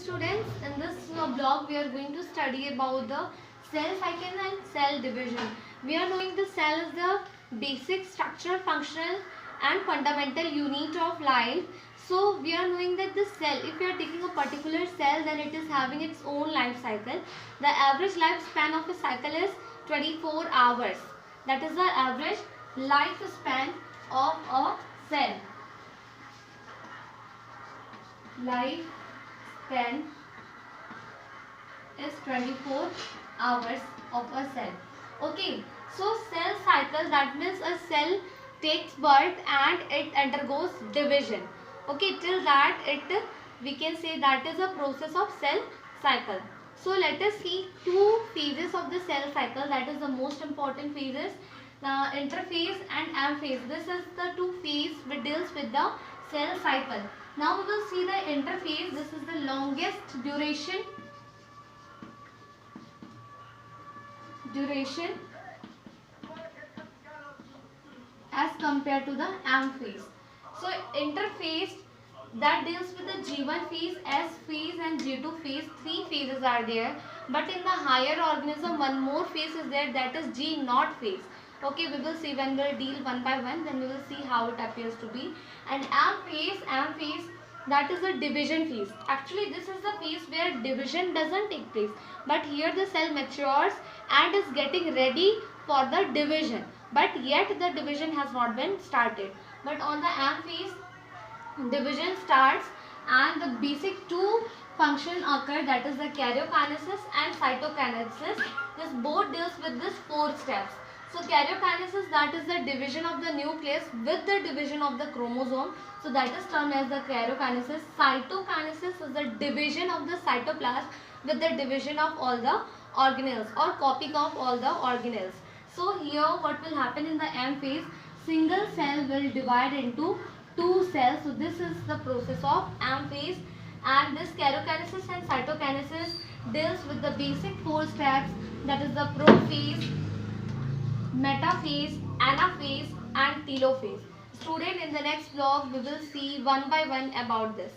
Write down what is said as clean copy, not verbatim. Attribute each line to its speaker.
Speaker 1: students, in this blog we are going to study about the cell cycle and cell division. We are knowing the cell is the basic structural, functional and fundamental unit of life. So we are knowing that the cell, if you are taking a particular cell, then it is having its own life cycle. The average lifespan of a cycle is 24 hours. That is the average lifespan of a cell. Lifespan is 24 hours of a cell. Okay, so cell cycle, that means a cell takes birth and it undergoes division. Okay, till that we can say that is a process of cell cycle. So let us see two phases of the cell cycle, that is the most important phases, interphase and amphase. This is the two phase which deals with the cell cycle. Now we will see the interphase. This is the longest duration as compared to the amphase. So interphase, that deals with the G1 phase, S phase and G2 phase. Three phases are there, but in the higher organism one more phase is there, that is G0 phase. Okay, we will see when we will deal one by one, then we will see how it appears to be. And amphase, that is a division phase. Actually this is the phase where division doesn't take place, but here the cell matures and is getting ready for the division, but yet the division has not been started. But on the amphase, division starts and the basic two function occur, that is the karyokinesis and cytokinesis. This both deals with this four steps. So karyokinesis, that is the division of the nucleus with the division of the chromosome. So that is termed as the karyokinesis. Cytokinesis is the division of the cytoplasm with the division of all the organelles or copying of all the organelles. So here what will happen in the M phase, single cell will divide into two cells. So this is the process of M phase, and this karyokinesis and cytokinesis deals with the basic four steps, that is the prophase, metaphase, anaphase and telophase. Student, in the next vlog we will see one by one about this.